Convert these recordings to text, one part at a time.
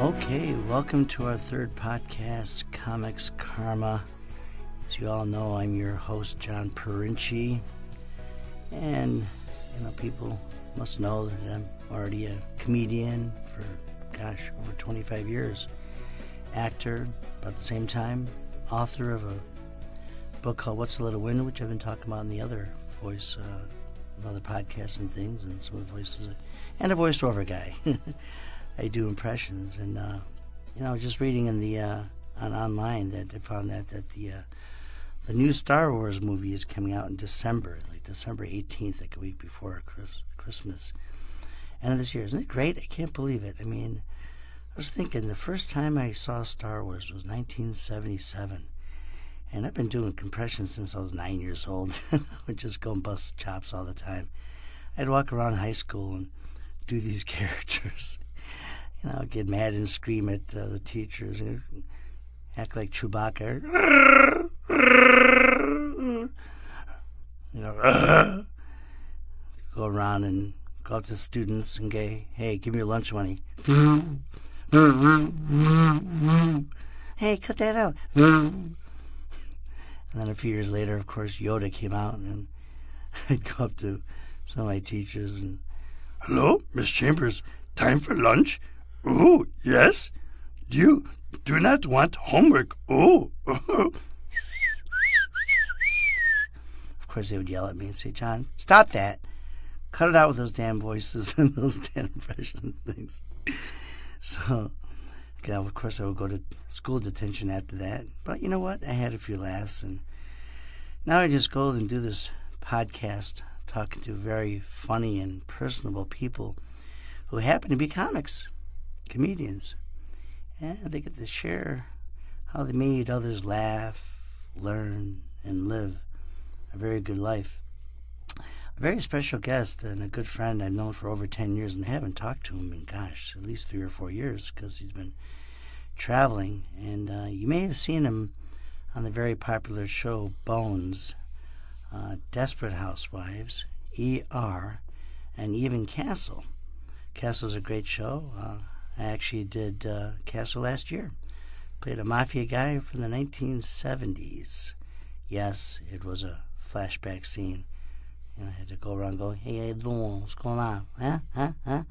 Okay, welcome to our third podcast, Comics Karma. As you all know, I'm your host, Jon Pirincci. And, people must know that I'm already a comedian for, over 25 years. Actor, about the same time. Author of a book called What's a Little Wind, which I've been talking about in the other voice, other podcasts and things, and some of the voices. And a voiceover guy. I do impressions, and just reading in the online that I found that the new Star Wars movie is coming out in December, like December 18th, like a week before Christmas, end of this year. Isn't it great? I can't believe it. I mean, I was thinking the first time I saw Star Wars was 1977, and I've been doing compressions since I was 9 years old. I would just go and bust chops all the time. I'd walk around high school and do these characters. Get mad and scream at the teachers and act like Chewbacca. Go around and go up to students and go, hey, give me your lunch money. Hey, cut that out. And then a few years later, of course, Yoda came out, and I'd go up to some of my teachers and, hello, Miss Chambers, time for lunch? Oh, yes? You do not want homework. Oh. Of course, they would yell at me and say, John, stop that. Cut it out with those damn voices and those damn impression things. So, of course, I would go to school detention after that. But you know what? I had a few laughs. And now I just go and do this podcast talking to very funny and personable people who happen to be comedians, and they get to share how they made others laugh, learn, and live a very good life. A very special guest and a good friend I've known for over 10 years, and I haven't talked to him in, at least 3 or 4 years, because he's been traveling, and you may have seen him on the very popular show Bones, Desperate Housewives, ER, and even Castle. Castle's a great show. I actually did Castle last year. Played a mafia guy from the 1970s. Yes, it was a flashback scene. I had to go around and go, hey, how you doing? What's going on? Huh?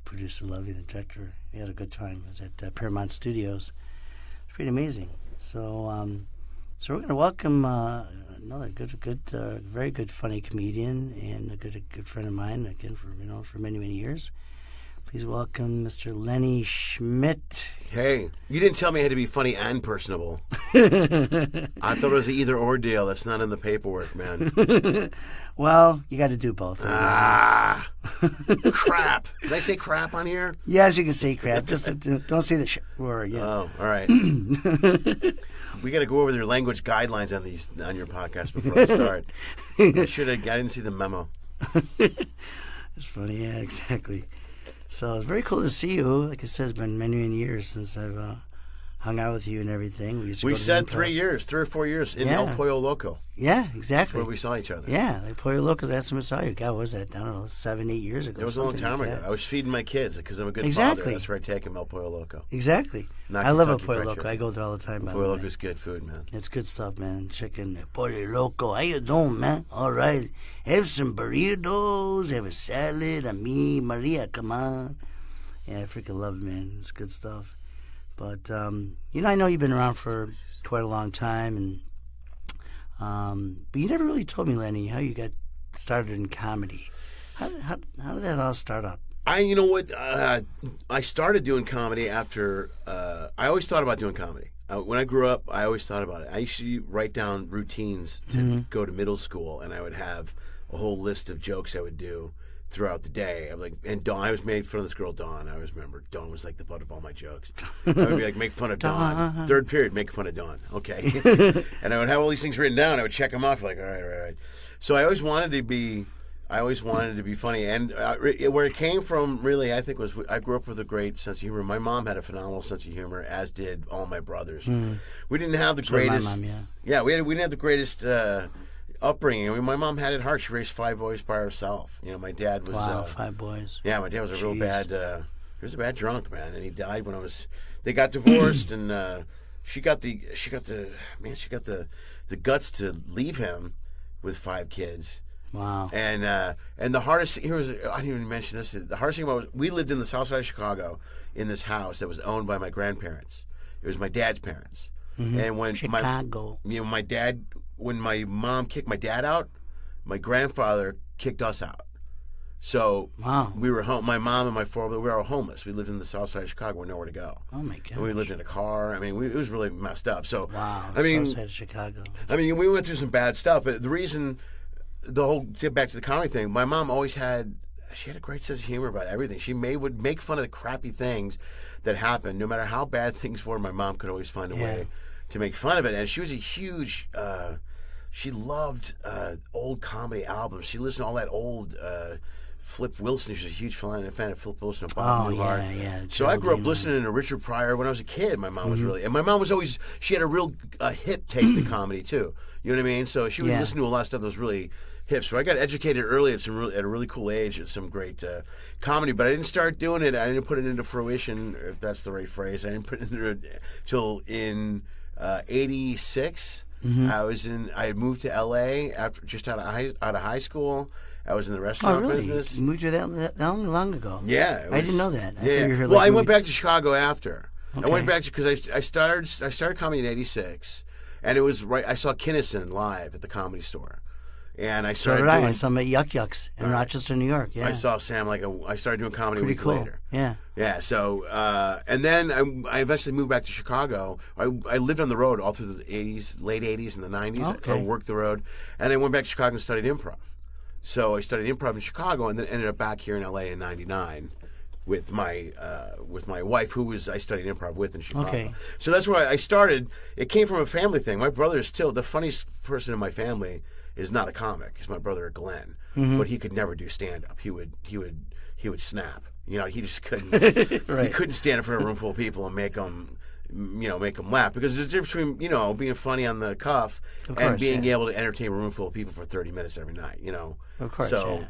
Producer Lovey, the director, we had a good time. It was at Paramount Studios. It's pretty amazing. So we're going to welcome another very good, funny comedian and a good friend of mine, again, for many, many years. Please welcome Mr. Lenny Schmidt. Hey, you didn't tell me I had to be funny and personable. I thought it was an either-or deal. That's not in the paperwork, man. Well, you got to do both. Crap. Did I say crap on here? Yes, you can say crap. Just don't say the word. Yeah. Oh, all right. We got to go over their language guidelines on your podcast before I start. I didn't see the memo. It's funny. Yeah, exactly. So it's very cool to see you. Like I said, it's been many, many years since I've hung out with you and everything. We said 3 or 4 years in El Pollo Loco. Yeah, exactly. Where we saw each other. Yeah, like Pollo Loco, that's when I saw you. God, what was that? I don't know, 7, 8 years ago. It was a long time ago. I was feeding my kids because I'm a good father. That's where I take them, El Pollo Loco. Exactly. I love El Pollo Loco. I go there all the time. Pollo Loco is good food, man. It's good stuff, man. Chicken, Pollo Loco. How you doing, man? All right. Have some burritos. Have a salad. Me, Maria, come on. Yeah, I freaking love it, man. It's good stuff. But, I know you've been around for quite a long time, but you never really told me, Lenny, how you got started in comedy. How did that all start up? You know what? I started doing comedy after, I always thought about doing comedy. When I grew up, I always thought about it. I used to write down routines to go to middle school, and I would have a whole list of jokes I would do throughout the day. I'm like, and Dawn, I was made fun of this girl, Dawn. I always remember Dawn was like the butt of all my jokes. I would be like, make fun of Dawn. Third period, make fun of Dawn. Okay. And I would have all these things written down. I would check them off, like, all right. So I always wanted to be funny. And where it came from, really, I think, was I grew up with a great sense of humor. My mom had a phenomenal sense of humor, as did all my brothers. We didn't have the greatest. My mom, we didn't have the greatest upbringing. I mean, my mom had it hard. She raised 5 boys by herself. My dad was 5 boys. Yeah, my dad was a real bad. He was a bad drunk, man, and he died when they got divorced, and she got the guts to leave him with 5 kids. Wow. And the hardest I didn't even mention this. The hardest thing was we lived in the south side of Chicago in this house that was owned by my grandparents. It was my dad's parents. Mm-hmm. And when Chicago. when my mom kicked my dad out, my grandfather kicked us out. So we were home. My mom and my 4 brothers, we were all homeless. We lived in the south side of Chicago with nowhere to go. Oh my god! And we lived in a car. I mean, it was really messed up. So south side of Chicago. I mean, we went through some bad stuff. But the reason, get back to the comedy thing, my mom always had a great sense of humor about everything. She would make fun of the crappy things that happened, no matter how bad things were. My mom could always find a way to make fun of it. And she was a huge. She loved old comedy albums. She listened to all that old. Flip Wilson, she was a huge fan of Flip Wilson and Bob Newhart. Yeah. So I grew up listening to Richard Pryor when I was a kid. My mom was and my mom was always, she had a real hip taste in comedy too. You know what I mean? So she would listen to a lot of stuff that was really hip. So I got educated early at a really cool age at some great comedy, but I didn't start doing it. I didn't put it into fruition, if that's the right phrase. I didn't put it until in '86. I had moved to LA after just out of high school. I was in the restaurant business. You moved here that long ago? Yeah. I didn't know that. I went back to Chicago after. Okay. I went back because I started comedy in '86, and it was right. I saw Kinnison live at the Comedy Store, and I started. I saw him at Yuck Yucks in Rochester, New York. Yeah. I saw Sam I started doing comedy a week later. Yeah. Yeah. So and then I eventually moved back to Chicago. I lived on the road all through the '80s, late '80s and the '90s. Okay. I worked the road, and I went back to Chicago and studied improv. So I studied improv in Chicago, and then ended up back here in LA in '99 with my wife, who I studied improv with in Chicago. Okay. So that's where I started. It came from a family thing. My brother is still the funniest person in my family. Is not a comic. He's my brother Glenn, but he could never do stand up. He would snap. You know, he just couldn't. He couldn't stand in front of a room full of people and make them laugh, because there's a difference between being funny on the cuff and being able to entertain a room full of people for 30 minutes every night. Of course. So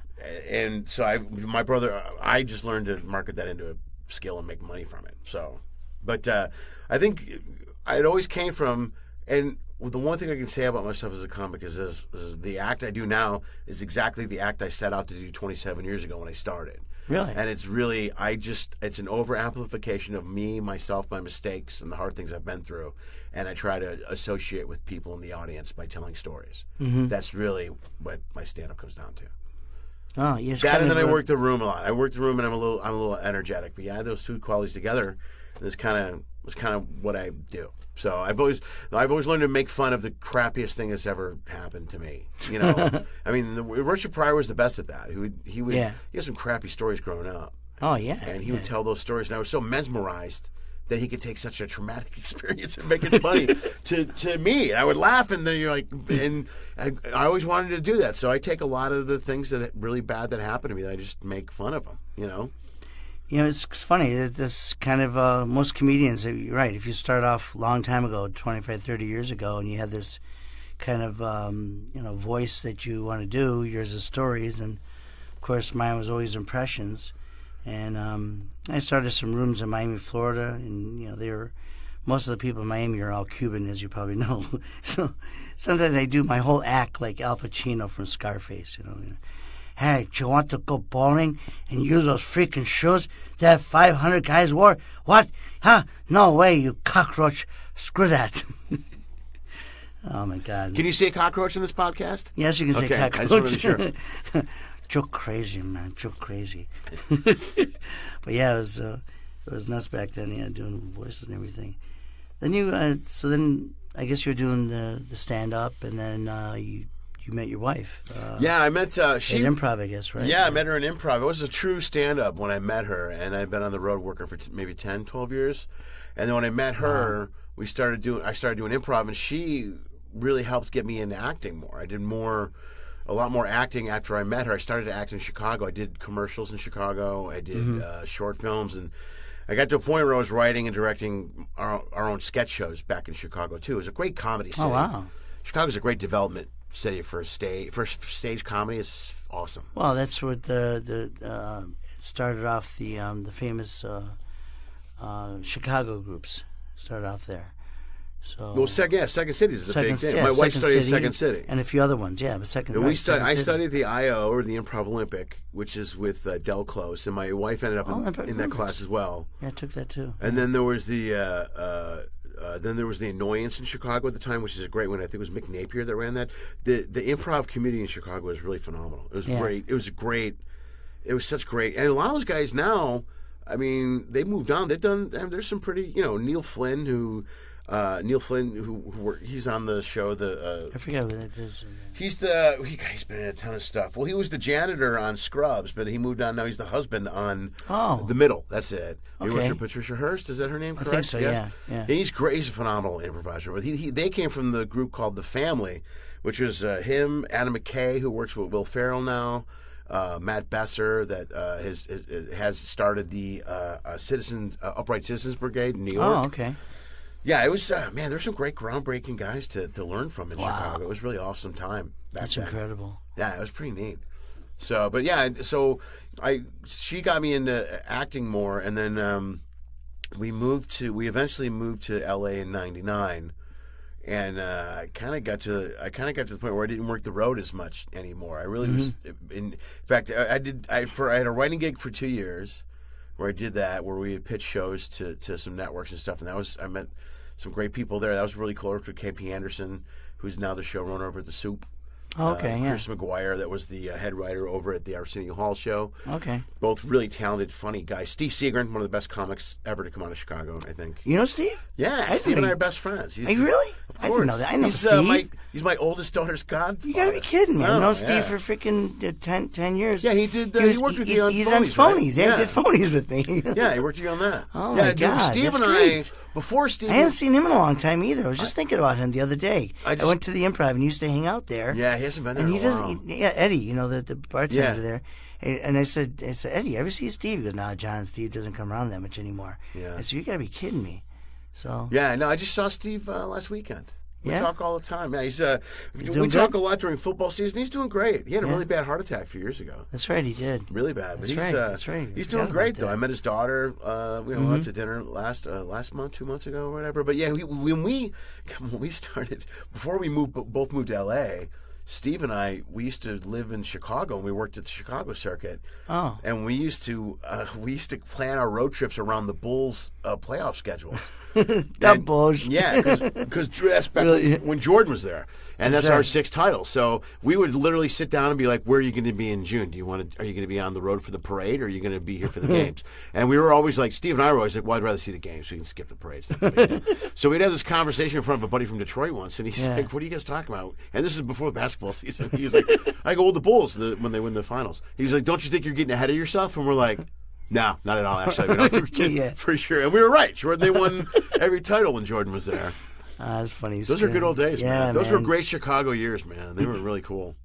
my brother, I just learned to market that into a skill and make money from it. So, but I think it always came from, and the one thing I can say about myself as a comic is this: the act I do now is exactly the act I set out to do 27 years ago when I started. Really? And it's really, it's an over-amplification of me, myself, my mistakes, and the hard things I've been through. And I try to associate with people in the audience by telling stories. Mm-hmm. That's really what my stand-up comes down to. Oh, yes. That, and then I work the room a lot. I work the room, and I'm a little energetic. But yeah, those two qualities together is kind of what I do. So I've always learned to make fun of the crappiest thing that's ever happened to me. I mean, Richard Pryor was the best at that. He had some crappy stories growing up. Oh yeah, and he would tell those stories, and I was so mesmerized that he could take such a traumatic experience and make it funny to me. And I would laugh, and then you're like, and I always wanted to do that. So I take a lot of the things that really bad that happened to me, that I just make fun of them. It's funny. This kind of most comedians, you're right. If you start off a long time ago, 25, 30 years ago, and you have this kind of voice that you want to do, yours is stories, and of course mine was always impressions. And I started some rooms in Miami, Florida, and most of the people in Miami are all Cuban, as you probably know. So sometimes I do my whole act like Al Pacino from Scarface. Hey, do you want to go bowling and use those freaking shoes that 500 guys wore? What? Huh? No way, you cockroach. Screw that. Oh, my God. Can you say cockroach in this podcast? Yes, you can say cockroach. I just wanted to be sure. Joke crazy, man. Joke crazy. But yeah, it was nuts back then, doing voices and everything. Then so then I guess you were doing the stand-up, and then you met your wife. Yeah, I met she at improv, I guess, right? Yeah, I met her in improv. It was a true stand-up when I met her, and I've been on the road working for maybe 10, 12 years. And then when I met her, I started doing improv, and she really helped get me into acting more. I did a lot more acting after I met her. I started to act in Chicago. I did commercials in Chicago. I did short films, and I got to a point where I was writing and directing our own sketch shows back in Chicago too. It was a great comedy city. Oh wow! Chicago's a great development set you for stage comedy is awesome. Well, that's what it started off. The famous Chicago groups started off there. So Well, Second City is a big thing. My wife studied at Second City. And a few other ones, yeah. But I studied the I.O., or the Improv Olympic, which is with Del Close, and my wife ended up in that class as well. Yeah, I took that too. And then there was the Annoyance in Chicago at the time, which is a great one. I think it was Mick Napier that ran that. The improv community in Chicago was really phenomenal. It was great. It was great. It was such great. And a lot of those guys now, I mean, they moved on. They've done. There's some pretty, Neil Flynn who he's on the show. I forget what that is. He's been in a ton of stuff. Well, he was the janitor on Scrubs, but he moved on. Now he's the husband on The Middle. That's it. You worked for Patricia Hearst. Is that her name? Correct? I think so. Yes. Yeah. And he's great. He's a phenomenal improviser. But they came from the group called The Family, which was him, Adam McKay, who works with Will Ferrell now, Matt Besser, that has started the Upright Citizens Brigade in New York. Oh, okay. Yeah, it was, man, there's some great groundbreaking guys to learn from in Chicago. It was really awesome time back then. That's incredible. Yeah, it was pretty neat. So, but yeah, she got me into acting more, and then we eventually moved to LA in '99, and I kind of got to the point where I didn't work the road as much anymore. I really was. In fact, I had a writing gig for 2 years, where I did that, where we had pitched shows to some networks and stuff, and I met some great people there. That was really cool. I worked with KP Anderson, who's now the showrunner over at The Soup. Chris McGuire, that was the head writer over at the Arsenio Hall show. Okay. Both really talented, funny guys. Steve Seagren, one of the best comics ever to come out of Chicago, I think. You know Steve? Yeah, Steve and I are best friends. Are you really? Of course. I didn't know that. I know Steve. He's my oldest daughter's godfather. You gotta be kidding me. I've known Steve for freaking 10 years. Yeah, he did. He worked with you on Phonies. He's on Phonies. Right? Yeah, he did Phonies with me. Yeah, he worked with you on that. Oh, my God. Steve that's and great. before Steve... I haven't seen him in a long time either. I was just thinking about him the other day. I went to the Improv and he used to hang out there. Yeah, he hasn't been there in a while. Eddie, the bartender there. And I said, Eddie, you ever see Steve? He goes, nah, John, Steve doesn't come around that much anymore. Yeah. I said, you got to be kidding me. So. Yeah, no, I just saw Steve last weekend. We talk all the time. Yeah, we talk a lot during football season. He's doing great. He had a really bad heart attack a few years ago. That's right, he did. Really bad. But That's right. He's doing great, though. I met his daughter. We went out to dinner last month, 2 months ago, or whatever. But yeah, when we started, before we both moved to L.A., Steve and I, we used to live in Chicago, and we worked at the Chicago circuit. Oh. And we used to plan our road trips around the Bulls' playoff schedules. Bulls. Yeah, because that's back when Jordan was there. And that's our 6th title. So we would literally sit down and be like, where are you going to be in June? Are you going to be on the road for the parade, or are you going to be here for the games? And we were always like, Steve and I were always like, well, I'd rather see the games. We can skip the parades. So we'd have this conversation in front of a buddy from Detroit once, and he's like, what are you guys talking about? And this is before the basketball season. He was like, I go, well, the Bulls, when they win the finals. He's like, don't you think you're getting ahead of yourself? And we're like, no, not at all, actually. For sure. And we were right. They won every title when Jordan was there. That's funny. Those are good old days, man. Those were great Chicago years, man. They were really cool.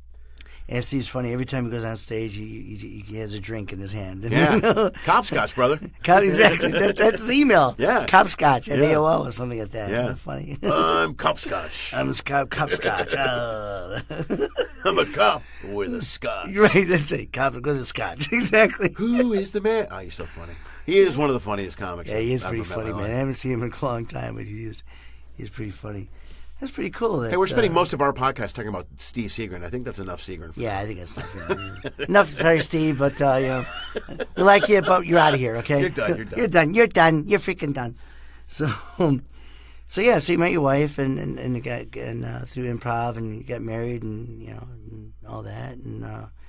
And Steve's funny. Every time he goes on stage, he has a drink in his hand. Yeah. Copscotch, brother. Exactly. That's his email. Yeah. Copscotch at AOL or something like that. Yeah. Funny. I'm Copscotch. I'm Copscotch. I'm a cop with a scotch. Right. That's it. Cop with a scotch. Exactly. Who is the man? Oh, he's so funny. He is one of the funniest comics. Yeah, he is pretty funny, man. I haven't seen him in a long time, but he's pretty funny. That's pretty cool. Hey, we're spending most of our podcast talking about Steve Seagren. I think that's enough Seagren. I think that's enough. Enough to sorry, Steve, but we like you, but you're out of here, okay? You're done. You're done. You're freaking done. So you met your wife and through improv, and you got married, and and all that, and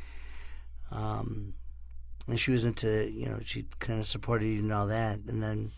she was into she kind of supported you and all that, and then.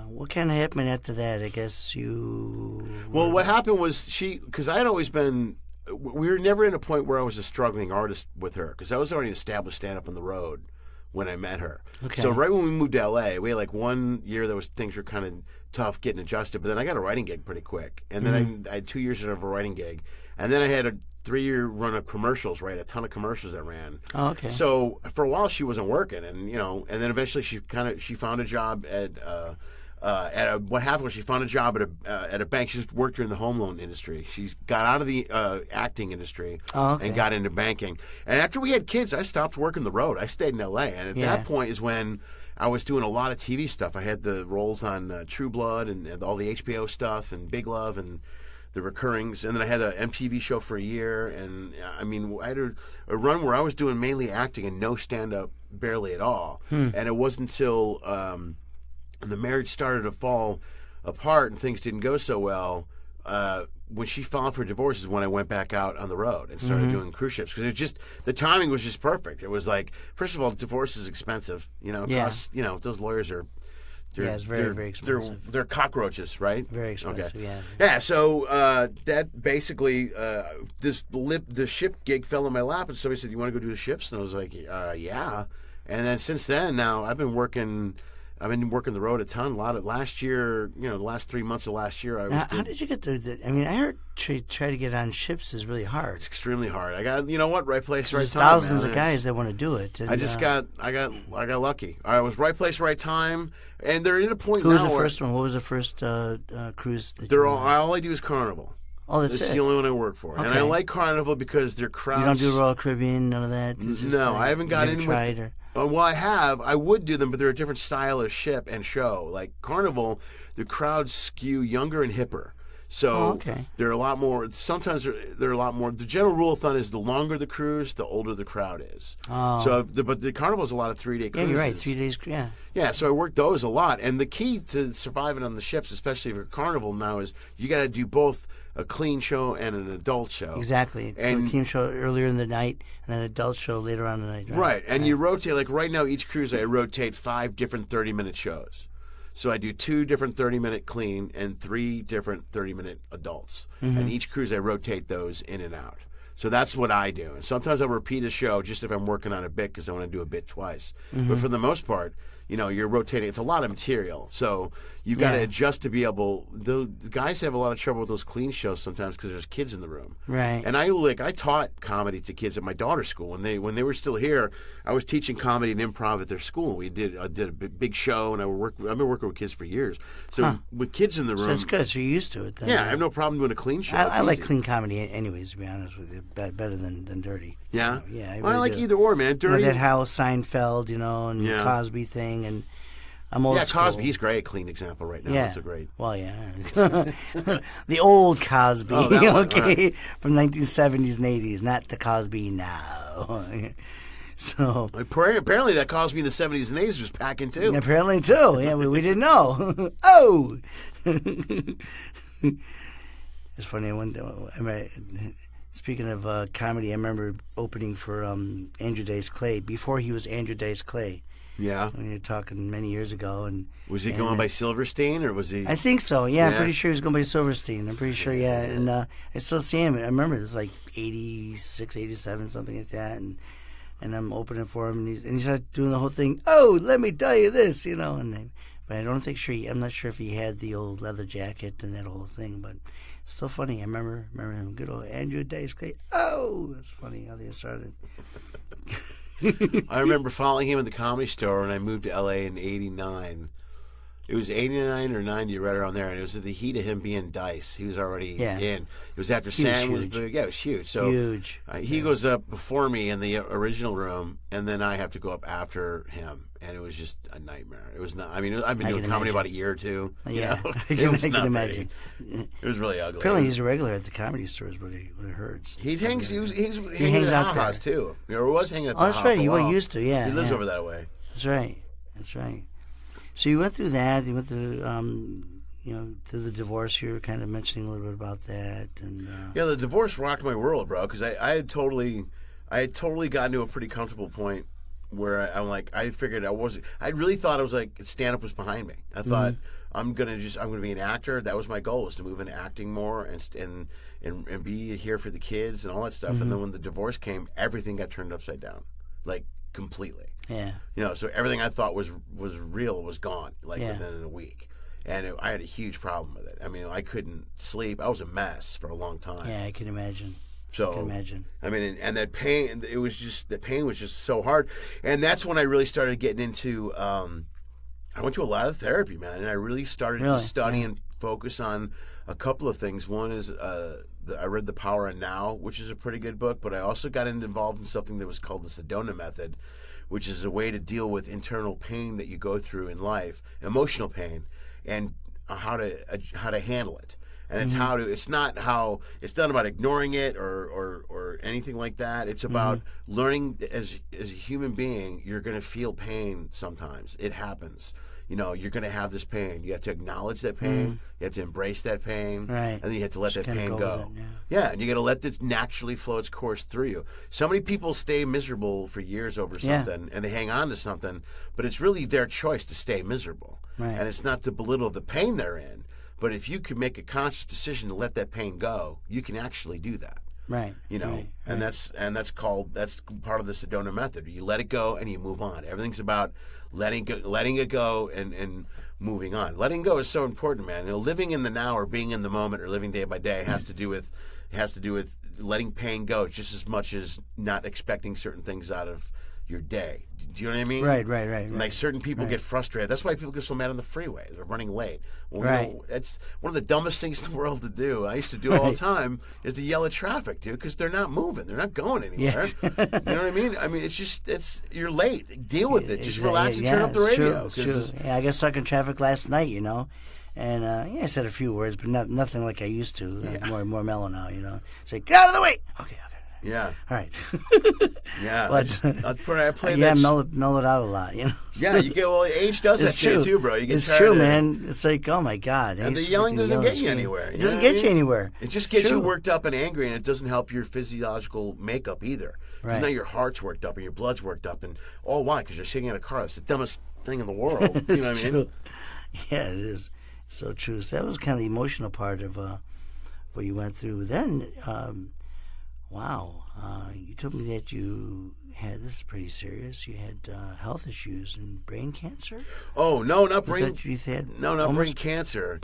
What kind of happened after that? I guess you... Well, what happened was because I had always been... We were never in a point where I was a struggling artist with her, because I was already established stand-up on the road when I met her. Okay. So right when we moved to L.A., we had like 1 year that things were kind of tough getting adjusted, but then I got a writing gig pretty quick. And then I had 2 years of a writing gig. And then I had a 3-year run of commercials, right? A ton of commercials that ran. Oh, okay. So for a while she wasn't working, and and then eventually she found a job at what happened was she found a job at a bank. She just worked in the home loan industry. She got out of the acting industry and got into banking. And after we had kids, I stopped working the road. I stayed in L.A. And at that point is when I was doing a lot of TV stuff. I had the roles on True Blood and all the HBO stuff and Big Love and the recurrings. And then I had an MTV show for a year. And, I mean, I had a run where I was doing mainly acting and no stand-up barely at all. And it wasn't until the marriage started to fall apart and things didn't go so well, when she filed for divorce is when I went back out on the road and started doing cruise ships, because it just, the timing was just perfect. It was like, first of all, divorce is expensive. Costs, those lawyers are, it's very expensive. They're cockroaches, right? Very expensive, okay. Yeah, so that basically, the ship gig fell in my lap, and somebody said, "You want to go do the ships?" And I was like, yeah. And then since then, now I've been working the road a ton. A lot of last year, the last 3 months of last year, How did you get there? I mean, I heard try to get on ships is really hard. It's extremely hard. I got, right place, right time. Thousands of guys that want to do it. And, I just got lucky. I was right place, right time, and they're at a point Who now. Was the first one? What was the first cruise? All I do is Carnival. Oh, that's the only one I work for, and I like Carnival because their crowds. You don't do Royal Caribbean, none of that. No, I haven't got in with. Well, I have. I would do them, but they're a different style of ship and show. Like Carnival, the crowds skew younger and hipper. So they're a lot more. Sometimes they're a lot more. The general rule of thumb is the longer the cruise, the older the crowd is. Oh. So, but the Carnival is a lot of 3-day cruises. Yeah, you're right. 3 days. Yeah. Yeah. So I work those a lot, and the key to surviving on the ships, especially for Carnival now, is you got to do both a clean show and an adult show. Exactly. And a clean show earlier in the night, and an adult show later on in the night. Right. And you rotate. Like right now, each cruise I rotate 5 different 30-minute shows. So I do 2 different 30-minute clean and 3 different 30-minute adults. And each cruise I rotate those in and out. So that's what I do. And sometimes I'll repeat a show just if I'm working on a bit because I want to do a bit twice. But for the most part, you're rotating. It's a lot of material. So you got to adjust to be able. The guys have a lot of trouble with those clean shows sometimes because there's kids in the room. Right. And I taught comedy to kids at my daughter's school when they were still here. I was teaching comedy and improv at their school. I did a big show, and I've been working with kids for years. So with kids in the room, so it's good. So you're used to it. Then, I have no problem doing a clean show. I like clean comedy, anyways. To be honest with you, better than dirty. Yeah, I like either or, man. Dirty. That House, Seinfeld, and the Cosby thing, and I'm old school. Cosby, he's great. Clean example right now. Yeah. That's a great. Well, the old Cosby, right. From 1970s and 80s, not the Cosby now. So apparently that Cosby in the 70s and 80s was packing too. Apparently too. Yeah, we didn't know. Oh, it's funny. Speaking of comedy, I remember opening for Andrew Dice Clay before he was Andrew Dice Clay. Yeah. When you're talking many years ago. Was he going by Silverstein, or was he? I think so, yeah. I'm pretty sure he was going by Silverstein. I'm pretty sure, yeah. And I still see him. I remember it was like 86, 87, something like that. And I'm opening for him, and he started doing the whole thing. Oh, let me tell you this, but I'm not sure if he had the old leather jacket and that whole thing, but it's still funny. I remember him, good old Andrew Dice Clay. Oh, it's funny how they started. I remember following him in the Comedy Store when I moved to L.A. in '89. It was 89 or 90, right around there, and it was at the heat of him being Dice. He was already in. It was after Sam was big. Yeah, it was huge. So huge. He goes up before me in the original room, and then I have to go up after him, and it was just a nightmare. It was not. I mean, I've been doing comedy about a year or two. Yeah, it was I not can imagine. It was really ugly. Apparently, he's a regular at the Comedy Store, is what it hurts. He hangs. He hangs out there too. Or was hanging at the that's right. You were used to. Yeah, he lives over that way. That's right. So you went through that. You went through, through the divorce. You were kind of mentioning a little bit about that, and the divorce rocked my world, bro. Because I had totally gotten to a pretty comfortable point where I'm like, I figured I really thought it was like stand up was behind me. I thought I'm gonna be an actor. That was my goal, was to move into acting more and be here for the kids and all that stuff. And then when the divorce came, everything got turned upside down, like completely. Yeah. So everything I thought was real was gone, within a week. And I had a huge problem with it. I mean, I couldn't sleep. I was a mess for a long time. Yeah, I can imagine. I mean, and that pain, the pain was just so hard. And that's when I really started getting into I went to a lot of therapy, man, and I really started to study and focus on a couple of things. One is I read The Power of Now, which is a pretty good book, but I also got involved in something that was called the Sedona Method, which is a way to deal with internal pain that you go through in life, emotional pain, and how to handle it. And it's not how it's done about ignoring it or anything like that. It's about learning as a human being, you're going to feel pain sometimes. It happens. You know, you're going to have this pain. You have to acknowledge that pain. You have to embrace that pain. Right. And then you have to let that pain go. It, and you got to let this naturally flow its course through you. So many people stay miserable for years over something, and they hang on to something, but it's really their choice to stay miserable. Right. And it's not to belittle the pain they're in, but if you can make a conscious decision to let that pain go, you can actually do that. Right. You know, and that's part of the Sedona Method. You let it go and you move on. Everything's about letting it go and moving on. Letting go is so important, man. You know, living in the now or being in the moment or living day by day has to do with letting pain go just as much as not expecting certain things out of your day. Do you know what I mean? Right. Like certain people get frustrated. That's why people get so mad on the freeway. They're running late. Well, you know, it's one of the dumbest things in the world to do. I used to do it all the time is to yell at traffic, dude, because they're not moving. They're not going anywhere. You know what I mean? I mean, you're late. Deal with it. Just relax and turn up the radio. It's true. Yeah, I got stuck in traffic last night, you know. And I said a few words, but nothing like I used to. More mellow now, you know. Say, get out of the way. Okay. Yeah. All right. Yeah. But, I play that. Mellow it out a lot, you know. Yeah, you get age does that to you too, bro. You get it's true, man. It's like, oh my God. And the yelling doesn't get you anywhere. It doesn't get you anywhere. It just gets you worked up and angry, and it doesn't help your physiological makeup either. Because now your heart's worked up and your blood's worked up, and all why? Because you're sitting in a car. That's the dumbest thing in the world. You know what I mean? Yeah, it is. So true. So that was kind of the emotional part of what you went through. Then, wow, you told me that you had, this is pretty serious, you had health issues and brain cancer? Oh, no, not brain. Not brain cancer.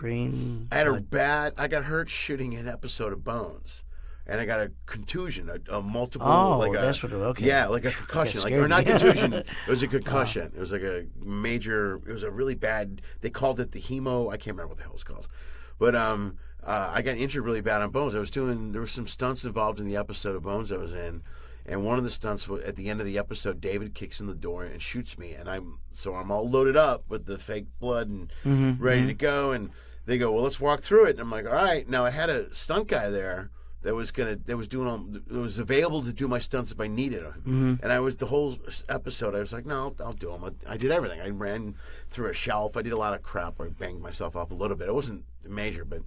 I got hurt shooting an episode of Bones. And I got a contusion, a multiple. That's what. Okay. Yeah, like a concussion, or not contusion. It was a concussion. It was like a major. It was a really bad. They called it the hemo. I can't remember what the hell it's called, but I got injured really bad on Bones. There were some stunts involved in the episode of Bones I was in, and one of the stunts was at the end of the episode. David kicks in the door and shoots me, and I'm all loaded up with the fake blood and ready to go. And they go, well, let's walk through it. And I'm like, all right. Now I had a stunt guy there that was available to do my stunts if I needed him. And I was the whole episode. I was like, no, I'll do them. I did everything. I ran through a shelf. I did a lot of crap. I banged myself up a little bit. It wasn't major, but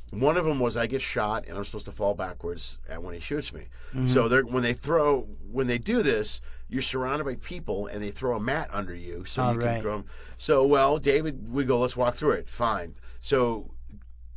one of them was I get shot and I'm supposed to fall backwards when he shoots me. So when they do this, you're surrounded by people and they throw a mat under you so you can throw them. So David, we go, let's walk through it. Fine. So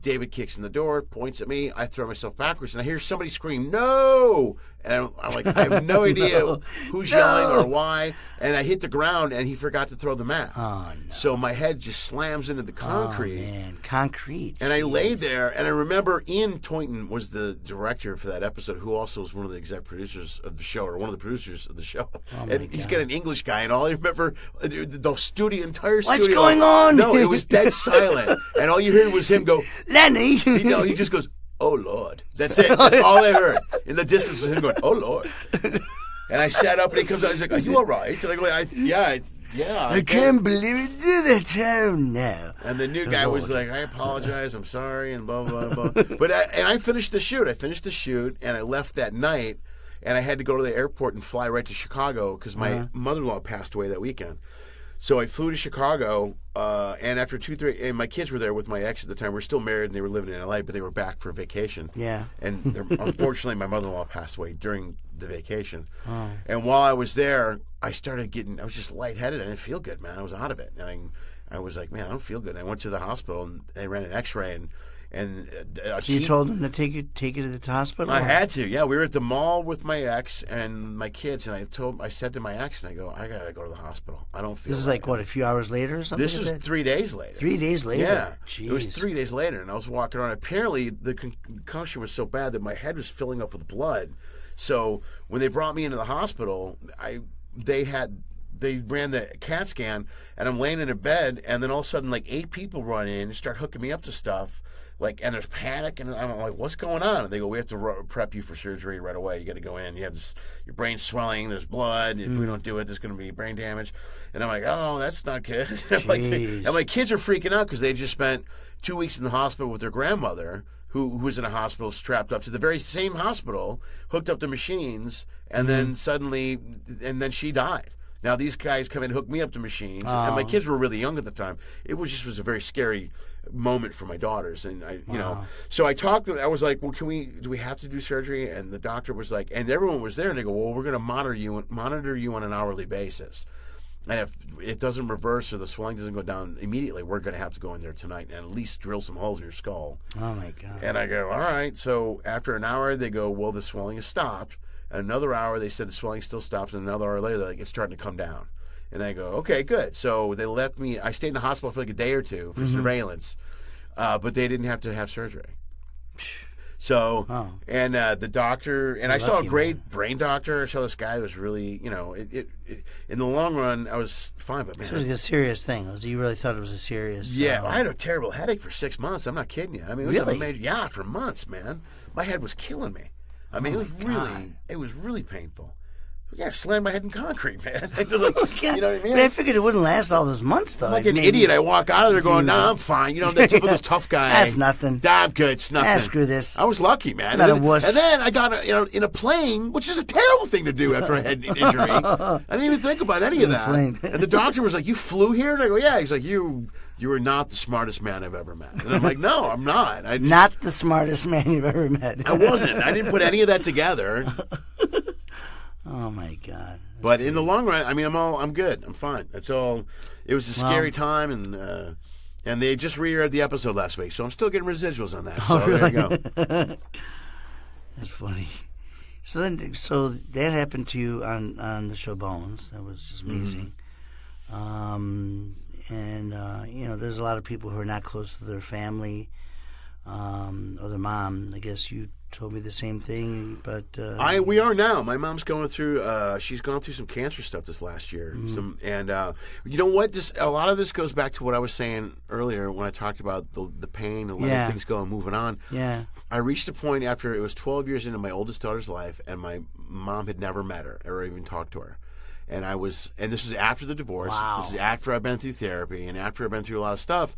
David kicks in the door, points at me. I throw myself backwards, and I hear somebody scream, "No!" And I'm like, I have no idea who's yelling or why. And I hit the ground, and he forgot to throw the mat. Oh, no. So my head just slams into the concrete. Oh, man. Concrete. And I laid there, and I remember Ian Toynton was the director for that episode, who also was one of the exec producers of the show, or one of the producers of the show. Oh, and he's got an English guy, and all I remember, the entire studio. What's going on? No, it was dead silent. And all you heard was him go, Lenny! He just goes, "Oh, Lord." That's it. That's all I heard. In the distance was him going, "Oh, Lord." And I sat up, and he comes out, he's like, "Are you all right?" And I go, yeah. I can't believe it. Do that. Oh, no. And the new guy was like, "I apologize. I'm sorry," and blah, blah, blah. But I finished the shoot. And I left that night, and I had to go to the airport and fly right to Chicago because my mother-in-law passed away that weekend. So I flew to Chicago, and after 2-3, and my kids were there with my ex at the time. We were still married, and they were living in L.A., but they were back for vacation. Yeah. And unfortunately, my mother-in-law passed away during the vacation. Oh. And while I was there, I was just lightheaded. I didn't feel good, man. I was out of it. And I was like, man, I don't feel good. And I went to the hospital, and they ran an X-ray, and so you told them to take you to the hospital? I had to, yeah. We were at the mall with my ex and my kids, and I said to my ex, and I go, I gotta go to the hospital. I don't feel. This is like what, a few hours later or something? This was 3 days later. 3 days later. Yeah, Jeez. It was 3 days later, and I was walking around. Apparently, the concussion was so bad that my head was filling up with blood. So when they brought me into the hospital, they had they ran the CAT scan, and I'm laying in a bed, and then all of a sudden, like 8 people run in and start hooking me up to stuff. Like, and there's panic, and I'm like, what's going on? And they go, we have to prep you for surgery right away. You got to go in. You have this, your brain's swelling. There's blood. If we don't do it, there's going to be brain damage. And I'm like, oh, that's not good. And my kids are freaking out because they just spent 2 weeks in the hospital with their grandmother, who was in a hospital strapped up to the very same hospital, hooked up to machines, and then suddenly, and then she died. Now these guys come in and hook me up to machines, and my kids were really young at the time. It was a very scary moment for my daughters, and so I talked. I was like, well, do we have to do surgery? And the doctor was like, and everyone was there, and they go, well, we're going to monitor you on an hourly basis. And if it doesn't reverse or the swelling doesn't go down immediately, we're going to have to go in there tonight and at least drill some holes in your skull. Oh, my God. And I go, all right. So after an hour, they go, well, the swelling has stopped. And another hour, they said the swelling still stops. And another hour later, they're like, it's starting to come down. And I go, okay, good. So they left me. I stayed in the hospital for like a day or two for surveillance. But they didn't have to have surgery. So, and the doctor, and I saw a great brain doctor. I saw this guy that was really, in the long run, I was fine. But man, it was like a serious thing. You really thought it was a serious. Yeah, I had a terrible headache for 6 months. I'm not kidding you. I mean, it was a major, for months, man. My head was killing me. I mean, it was really painful. Yeah, I slammed my head in concrete, man. You know what I mean? But I figured it wouldn't last all those months, though. Like an idiot, I walk out of there going, "No, I'm fine." The typical tough guy. That's nothing. I'm good. It's nothing. Screw this. I was lucky, man. Not a wuss. And then I got in a plane, which is a terrible thing to do after a head injury. I didn't even think about any of that. And the doctor was like, "You flew here?" And I go, "Yeah." He's like, "You are not the smartest man I've ever met." And I'm like, "No, I'm not. Not the smartest man you've ever met." I wasn't. I didn't put any of that together. Oh my God! But in the long run, I mean, I'm good. I'm fine. That's all. It was a scary time, and they just re-aired the episode last week, so I'm still getting residuals on that. So there you go. That's funny. So that happened to you on the show Bones. That was just amazing. There's a lot of people who are not close to their family or their mom. I guess you told me the same thing, but we are now. My mom's going through. She's gone through some cancer stuff this last year. You know what? A lot of this goes back to what I was saying earlier when I talked about the pain and letting things go and moving on. Yeah. I reached a point after it was 12 years into my oldest daughter's life, and my mom had never met her or even talked to her. And this is after the divorce. Wow. This is after I've been through therapy and after I've been through a lot of stuff.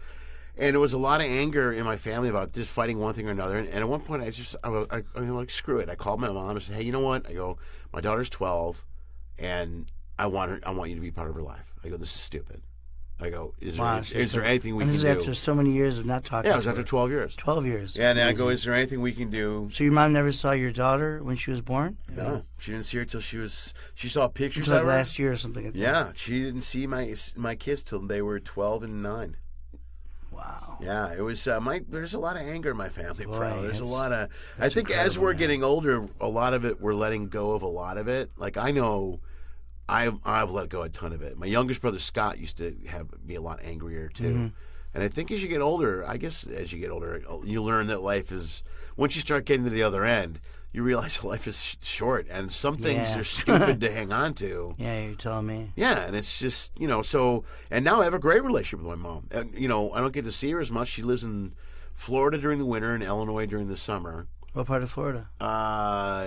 And there was a lot of anger in my family about just fighting one thing or another. And at one point, I was like, screw it. I called my mom and said, hey, you know what? I go, my daughter's 12, and I want you to be part of her life. I go, this is stupid. I go, is there anything we can do? And this is after so many years of not talking to her. Yeah, it was after 12 years. 12 years. Yeah, and I go, is there anything we can do? So your mom never saw your daughter when she was born? No, she didn't see her till she saw pictures of her. last year or something like that. Yeah, she didn't see my kids till they were 12 and 9. Wow. Yeah, it was there's a lot of anger in my family, bro. There's a lot of. I think as we're getting older, a lot of it we're letting go of a lot of it. Like I know, I've let go a ton of it. My youngest brother Scott used to be a lot angrier too. And I think as you get older, you learn that life is. Once you start getting to the other end, you realize life is short, and some things are stupid to hang on to. Yeah, you're telling me. Yeah, and it's just, so, and now I have a great relationship with my mom. And, I don't get to see her as much. She lives in Florida during the winter and Illinois during the summer. What part of Florida?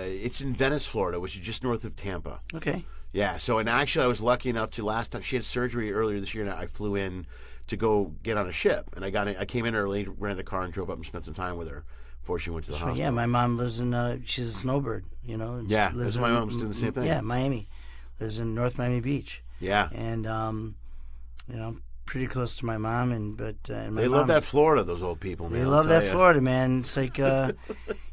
It's in Venice, Florida, which is just north of Tampa. Okay. Yeah, so, and actually I was lucky enough to last time, she had surgery earlier this year, and I flew in to go get on a ship. And I came in early, rented a car, and drove up and spent some time with her before she went to the hospital. Yeah, my mom lives in, she's a snowbird, Yeah, that's my mom's doing the same thing. Yeah, Miami. Lives in North Miami Beach. Yeah. And, pretty close to my mom. They love that Florida, those old people, man. They love that Florida, man. It's like,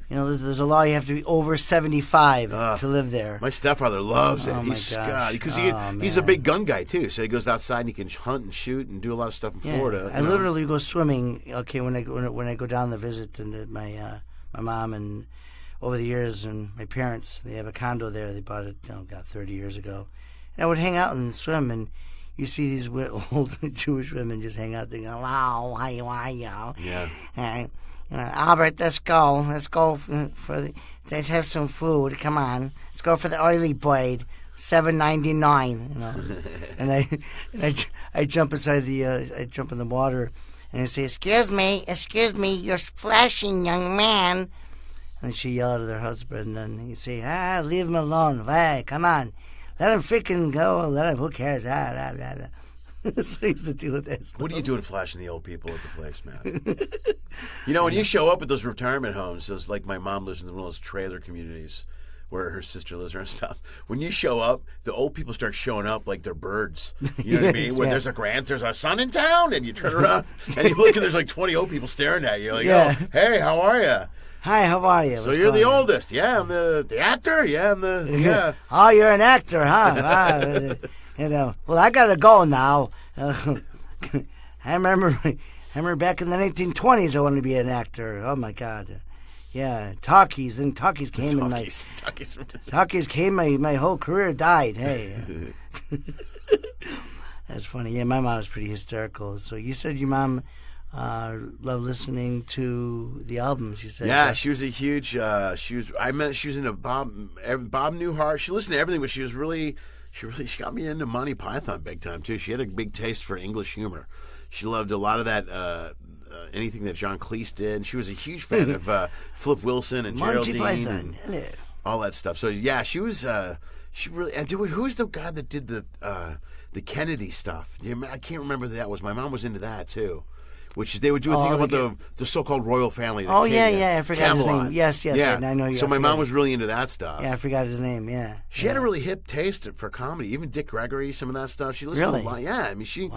there's a law you have to be over 75 to live there. My stepfather loves it. Oh, Because he's a big gun guy, too. So he goes outside and he can hunt and shoot and do a lot of stuff in Florida. I literally go swimming, when I go down to visit my mom, and over the years, and my parents, they have a condo there. They bought it, 30 years ago. And I would hang out and swim, and you see these old Jewish women just hang out thinking, hello, how you are, Yeah. Albert, let's go. Let's go let's have some food. Come on. Let's go for the oily boyd. $7.99. You know, and I jump inside I jump in the water, and I say, excuse me, you're splashing, young man. And she yelled at her husband, and he'd say, leave him alone. Hey, come on. Let him freaking go. Who cares? Blah, blah, blah. So he used to deal with that stuff. What are you doing flashing the old people at the place, man? You know, when you show up at those retirement homes, those, like my mom lives in one of those trailer communities where her sister lives there and stuff. When you show up, the old people start showing up like they're birds. You know what I mean? When there's a son in town, and you turn around and you look and there's like 20 old people staring at you. Like, oh, hey, how are you? Hi, how are you? So you're the oldest. Yeah, I'm the actor. Yeah, I'm the, yeah. Oh, you're an actor, huh? You know, well, I got to go now. I remember back in the 1920s I wanted to be an actor. Oh, my God. Yeah, talkies. And talkies came in my... Talkies came, my whole career died. Hey. That's funny. Yeah, my mom was pretty hysterical. So you said your mom... loved listening to the albums. You said, yeah, she was a huge. She was into Bob Newhart. She listened to everything, but she got me into Monty Python big time too. She had a big taste for English humor. She loved a lot of that. Anything that John Cleese did. She was a huge fan of Flip Wilson and Monty Geraldine, Python. and all that stuff. So yeah, she was. She really. And who was the guy that did the Kennedy stuff? I can't remember who that was. My mom was into that too. Which they would do a thing about the so-called royal family. Oh, yeah, I forgot his name. Yes, yeah. I know you. So my mom was really into that stuff. Yeah, I forgot his name, yeah. She had a really hip taste for comedy. Even Dick Gregory, some of that stuff. She listened to a lot. Yeah, I mean, she's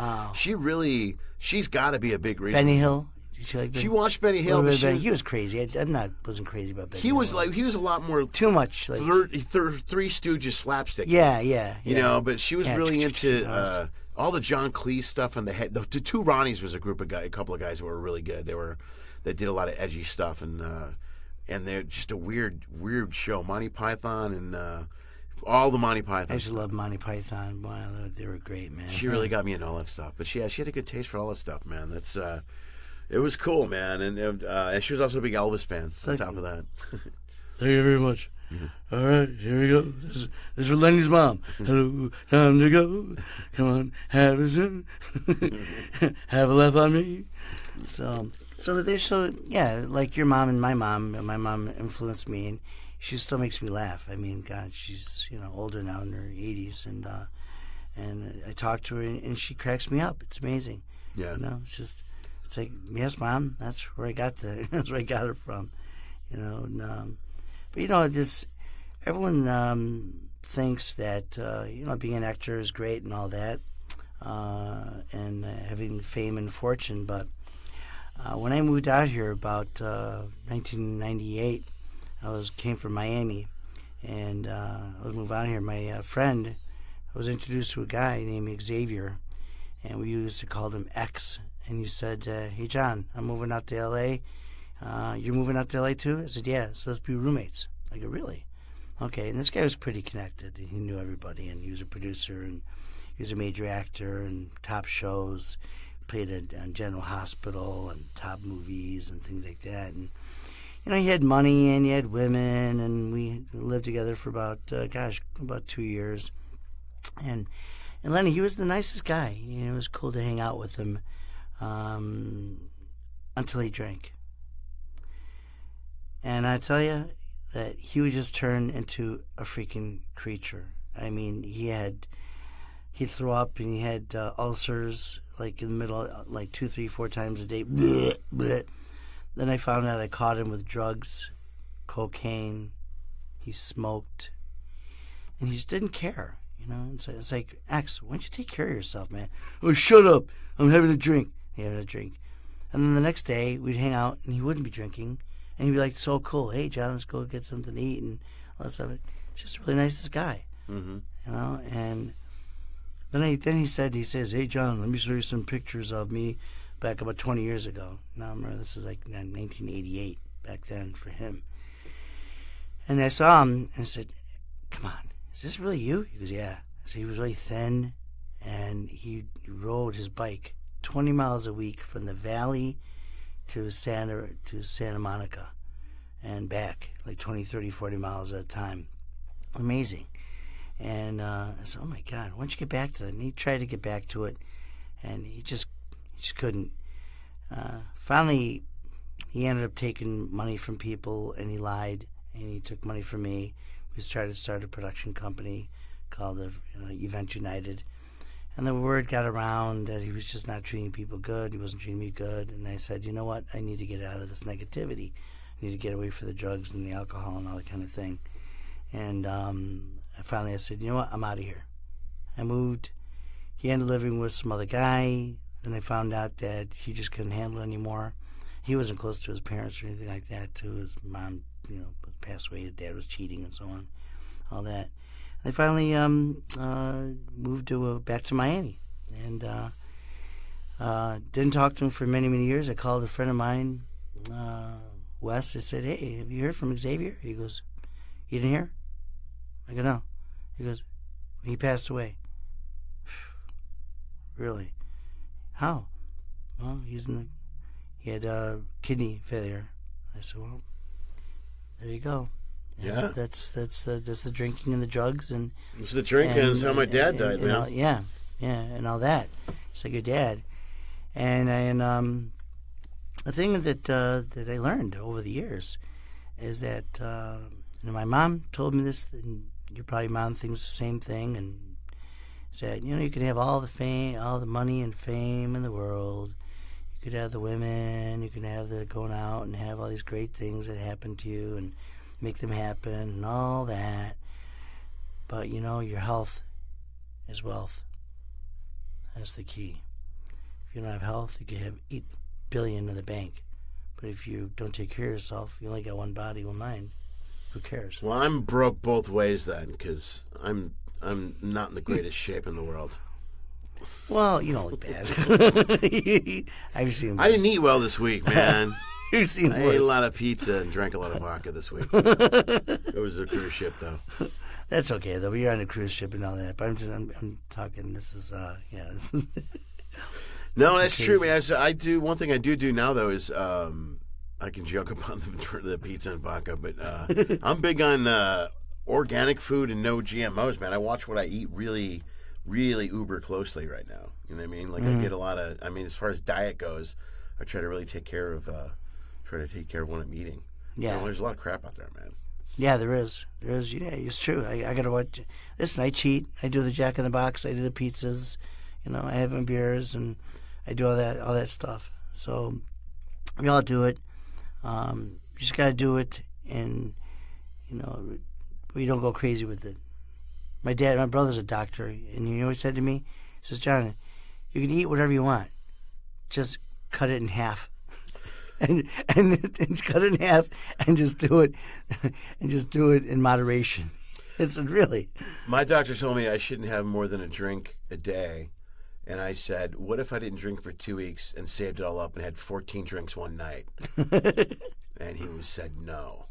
got to be a big reason. Benny Hill? She watched Benny Hill. He was crazy. I wasn't crazy about Benny Hill. He was a lot more... Too much. Like, Three Stooges slapstick. Yeah. You know, but she was really into... all the John Cleese stuff and the two Ronnies was a couple of guys who were really good. They did a lot of edgy stuff, and they're just a weird show. Monty Python and all the Monty Python. I used to love Monty Python. Wow, they were great, man. She really got me into all that stuff. But she had a good taste for all that stuff, man. That's it was cool, man. And she was also a big Elvis fan. On top of that. Thank you very much. Yeah. All right, here we go. This is for Lenny's mom. Hello, time to go. Come on, have a sip. Have a laugh on me. So yeah, like your mom and my mom influenced me, and she still makes me laugh. I mean, God, she's older now in her 80s, and I talk to her, and she cracks me up. It's amazing. Yeah, it's like, yes, Mom, that's where I got it from. But everyone thinks that being an actor is great and all that, and having fame and fortune. But when I moved out here about 1998, I came from Miami, and I was moving out here. My friend, I was introduced to a guy named Xavier, and we used to call him X. And he said, "Hey John, I'm moving out to L.A. You're moving out to L.A. too?" I said, "Yeah, so let's be roommates." I go, "Really?" Okay, and this guy was pretty connected. He knew everybody, and he was a producer, and he was a major actor, and top shows. He played on General Hospital and top movies and things like that. And he had money and he had women, and we lived together for about 2 years. And Lenny, he was the nicest guy. It was cool to hang out with him until he drank. And I tell you that he would just turn into a freaking creature. I mean, he threw up, and he had ulcers, like in the middle, like 2, 3, 4 times a day. Blech, blech. Then I found out I caught him with drugs, cocaine. He smoked, and he just didn't care. It's like, X, why don't you take care of yourself, man? Oh, shut up! I'm having a drink. Having a drink, and then the next day we'd hang out, and he wouldn't be drinking. And he'd be like, so cool. Hey, John, let's go get something to eat and all that stuff. Just a really nicest guy, And then he says, "Hey, John, let me show you some pictures of me back about 20 years ago." Now, I remember this is like 1988 back then for him. And I saw him, and I said, "Come on, is this really you?" He goes, "Yeah." So he was really thin, and he rode his bike 20 miles a week from the Valley to Santa Monica and back, like 20, 30, 40 miles at a time. Amazing. And I said, oh, my God, why don't you get back to it? And he tried to get back to it, and he just couldn't. Finally, he ended up taking money from people, and he lied, and he took money from me. We tried to start a production company called Event United. And the word got around that he was just not treating people good. He wasn't treating me good. And I said, you know what? I need to get out of this negativity. I need to get away from the drugs and the alcohol and all that kind of thing. And I said, you know what? I'm out of here. I moved. He ended up living with some other guy. Then I found out that he just couldn't handle it anymore. He wasn't close to his parents or anything like that, too. His mom, passed away. His dad was cheating and so on, all that. I finally moved back to Miami, and didn't talk to him for many, many years. I called a friend of mine, Wes. I said, hey, have you heard from Xavier? He goes, you didn't hear? I go, no. He goes, he passed away. Really? How? Well, he had kidney failure. I said, well, there you go. Yeah, that's the drinking and the drugs and it's the drinking. It's how my dad died, man. And all that. It's like your dad, and the thing that I learned over the years is that my mom told me this, and your probably mom thinks the same thing, and said you can have all the fame, all the money and fame in the world. You could have the women, you can have the going out and have all these great things that happen to you and make them happen and all that. But, your health is wealth. That's the key. If you don't have health, you could have $8 billion in the bank. But if you don't take care of yourself, you only got one body, one mind. Who cares? Well, I'm broke both ways then, because I'm not in the greatest shape in the world. Well, you don't look bad. I've seen worse. I didn't eat well this week, man. You've seen I worse. ate a lot of pizza and drank a lot of vodka this week. It was a cruise ship, though. That's okay, though. You're on a cruise ship and all that. But I'm talking. This is This is no, that's true, man. I do one thing I do now though is I can joke about the pizza and vodka, but I'm big on organic food and no GMOs, man. I watch what I eat really, really uber closely right now. You know what I mean? Like I get a lot of. I mean, as far as diet goes, I try to really take care of what I'm eating. Yeah, there's a lot of crap out there, man. Yeah, there is. Yeah, it's true. I got to watch. Listen, I cheat. I do the Jack in the Box. I do the pizzas. I have my beers and I do all that stuff. So we all do it. You just got to do it, and we don't go crazy with it. My brother's a doctor, and you know what he said to me? He says, John, you can eat whatever you want. Just cut it in half. And cut it in half and just do it in moderation. It's really. My doctor told me I shouldn't have more than a drink a day, and I said, "What if I didn't drink for 2 weeks and saved it all up and had 14 drinks one night?" And he said no.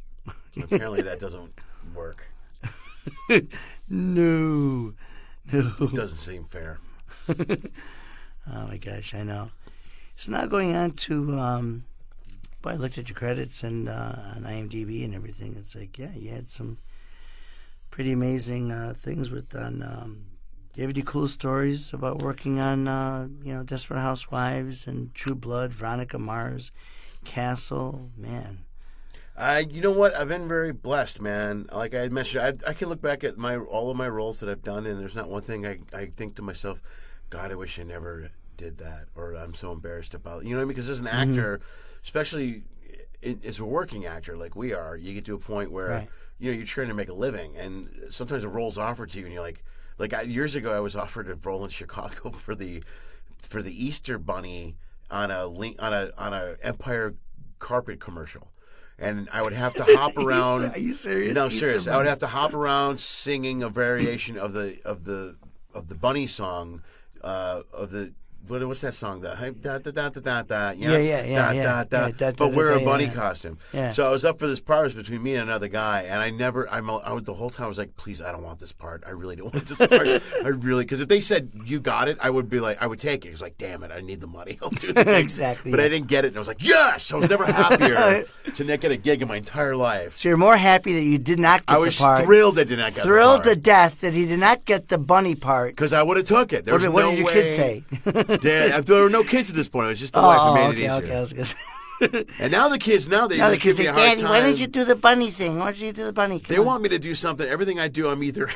Apparently that doesn't work. No. It doesn't seem fair. Oh my gosh, I know. So now going on to. But I looked at your credits and on IMDb and everything. It's like, yeah, you had some pretty amazing things with on. Do you have any cool stories about working on, Desperate Housewives and True Blood, Veronica Mars, Castle? Man, you know what? I've been very blessed, man. Like I had mentioned, I can look back at all of my roles that I've done, and there's not one thing I think to myself, God, I wish I never did that, or I'm so embarrassed about it. You know what I mean? Because as an actor. Especially as a working actor like we are, you get to a point where you're trying to make a living, and sometimes a role's offered to you, and you're like years ago I was offered a role in Chicago for the Easter Bunny on a Empire carpet commercial, and I would have to hop around. Are you serious? No, serious. I would have to hop around singing a variation of the bunny song of the what's that song? The da da da da da da. Yeah. But wear a bunny costume. Yeah. So I was up for this part. It was between me and another guy, and the whole time I was like, please, I don't want this part. I really don't want this part. Because if they said you got it, I would be like, I would take it. It's like, damn it, I need the money. I'll do the thing. Exactly. But I didn't get it, and I was like, yes. I was never happier to not get a gig in my entire life. So you're more happy that you did not get the part. I was thrilled I did not get the part. Thrilled to death that he did not get the bunny part. Because I would have took it. What did your kids say? There were no kids at this point. It was just the wife who made it easier. Okay, I was gonna say. And now the kids, say, Daddy, why don't you do the bunny thing? Why don't you do the bunny? They want me to do something. Everything I do, I'm either